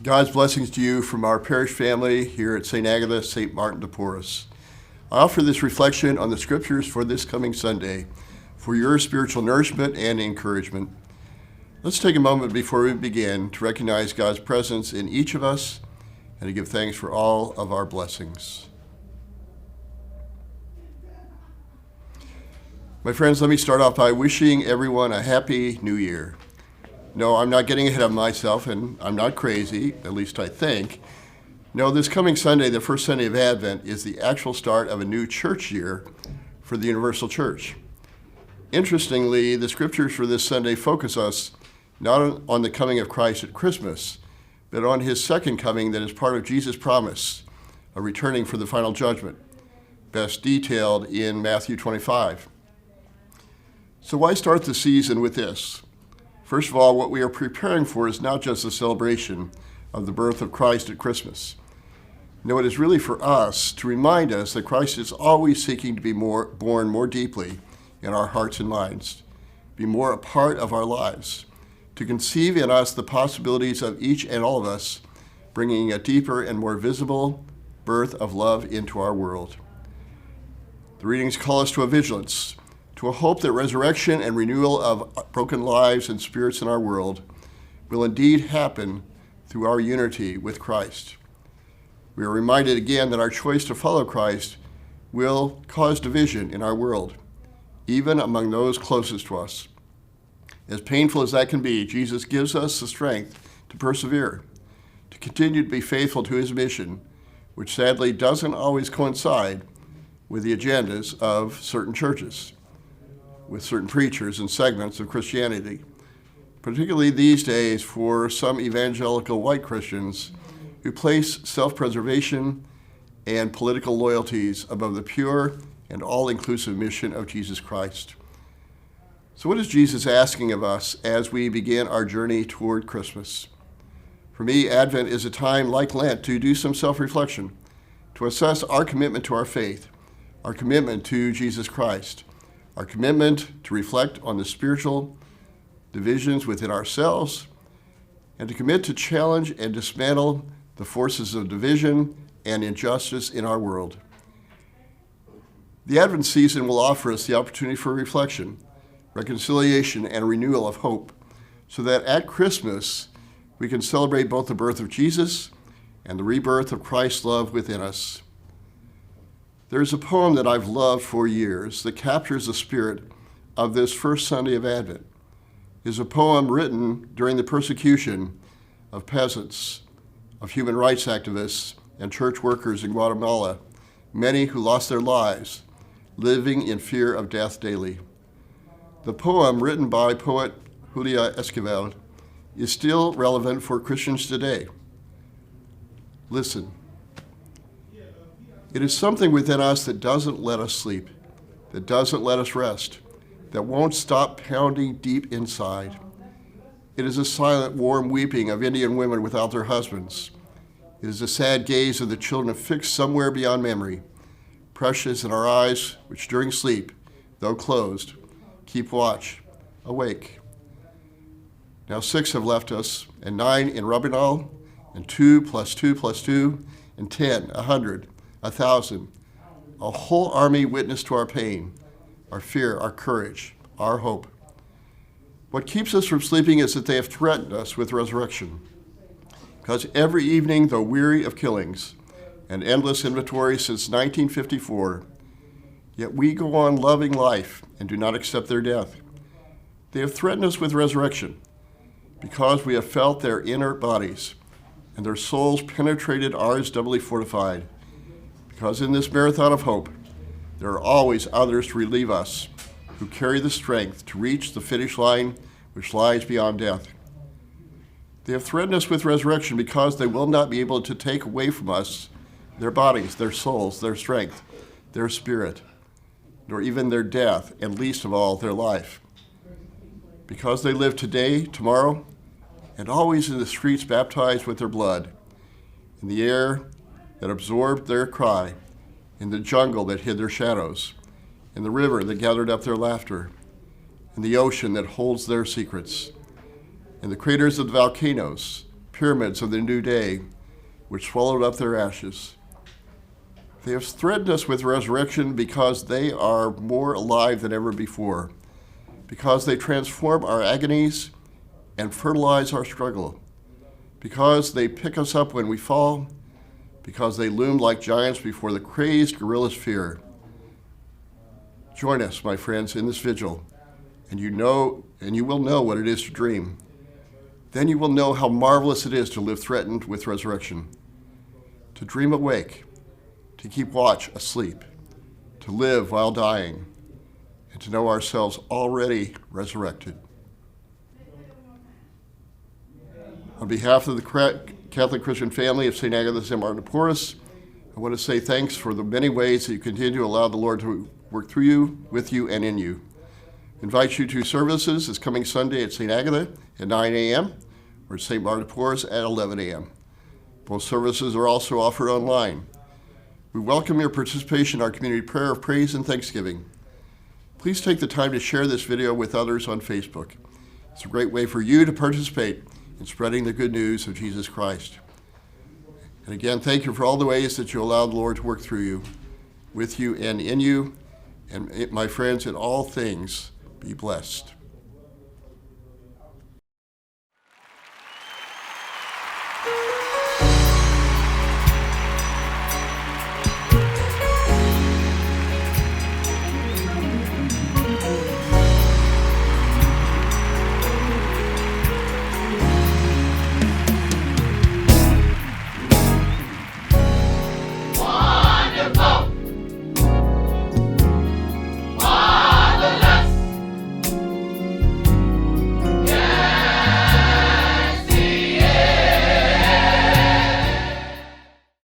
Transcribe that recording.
God's blessings to you from our parish family here at St. Agatha-St. Martin de Porres. I offer this reflection on the scriptures for this coming Sunday for your spiritual nourishment and encouragement. Let's take a moment before we begin to recognize God's presence in each of us and to give thanks for all of our blessings. My friends, let me start off by wishing everyone a happy new year. No, I'm not getting ahead of myself, and I'm not crazy, at least I think. No, this coming Sunday, the first Sunday of Advent, is the actual start of a new church year for the Universal Church. Interestingly, the scriptures for this Sunday focus us not on the coming of Christ at Christmas, but on his second coming that is part of Jesus' promise of returning for the final judgment, best detailed in Matthew 25. So why start the season with this? First of all, what we are preparing for is not just a celebration of the birth of Christ at Christmas. No, it is really for us to remind us that Christ is always seeking to be born more deeply in our hearts and minds, be more a part of our lives, to conceive in us the possibilities of each and all of us, bringing a deeper and more visible birth of love into our world. The readings call us to a vigilance, to a hope that resurrection and renewal of broken lives and spirits in our world will indeed happen through our unity with Christ. We are reminded again that our choice to follow Christ will cause division in our world, even among those closest to us. As painful as that can be, Jesus gives us the strength to persevere, to continue to be faithful to his mission, which sadly doesn't always coincide with the agendas of certain churches, with certain preachers and segments of Christianity, particularly these days for some evangelical white Christians who place self-preservation and political loyalties above the pure and all-inclusive mission of Jesus Christ. So what is Jesus asking of us as we begin our journey toward Christmas? For me, Advent is a time like Lent to do some self-reflection, to assess our commitment to our faith, our commitment to Jesus Christ, our commitment to reflect on the spiritual divisions within ourselves, and to commit to challenge and dismantle the forces of division and injustice in our world. The Advent season will offer us the opportunity for reflection, reconciliation, and renewal of hope, so that at Christmas we can celebrate both the birth of Jesus and the rebirth of Christ's love within us. There's a poem that I've loved for years that captures the spirit of this first Sunday of Advent. It is a poem written during the persecution of peasants, of human rights activists, and church workers in Guatemala, many who lost their lives, living in fear of death daily. The poem, written by poet Julia Esquive, is still relevant for Christians today. Listen. It is something within us that doesn't let us sleep, that doesn't let us rest, that won't stop pounding deep inside. It is a silent, warm weeping of Indian women without their husbands. It is a sad gaze of the children fixed somewhere beyond memory, precious in our eyes, which during sleep, though closed, keep watch, awake. Now 6 have left us, and 9 in Rabinal, and 2 plus 2 plus 2, and 10, 100, 1,000, a whole army witness to our pain, our fear, our courage, our hope. What keeps us from sleeping is that they have threatened us with resurrection. Because every evening, though weary of killings and endless inventory since 1954, yet we go on loving life and do not accept their death. They have threatened us with resurrection because we have felt their inert bodies and their souls penetrated ours doubly fortified. Because in this marathon of hope, there are always others to relieve us who carry the strength to reach the finish line which lies beyond death. They have threatened us with resurrection because they will not be able to take away from us their bodies, their souls, their strength, their spirit, nor even their death, and least of all, their life. Because they live today, tomorrow, and always in the streets baptized with their blood, in the air that absorbed their cry, in the jungle that hid their shadows, in the river that gathered up their laughter, in the ocean that holds their secrets, in the craters of the volcanoes, pyramids of the new day, which swallowed up their ashes. They have threatened us with resurrection because they are more alive than ever before, because they transform our agonies and fertilize our struggle, because they pick us up when we fall, because they loom like giants before the crazed gorilla's fear. Join us, my friends, in this vigil, and you will know what it is to dream. Then you will know how marvelous it is to live threatened with resurrection, to dream awake, to keep watch asleep, to live while dying, and to know ourselves already resurrected. On behalf of the Catholic Christian family of St. Agatha-St. Martin of Porres, I want to say thanks for the many ways that you continue to allow the Lord to work through you, with you, and in you. I invite you to services this coming Sunday at St. Agatha at 9 a.m. or St. Martin of Porres at 11 a.m. Both services are also offered online. We welcome your participation in our community prayer of praise and thanksgiving. Please take the time to share this video with others on Facebook. It's a great way for you to participate in spreading the good news of Jesus Christ. And again, thank you for all the ways that you allow the Lord to work through you, with you, and in you. And my friends, in all things, be blessed.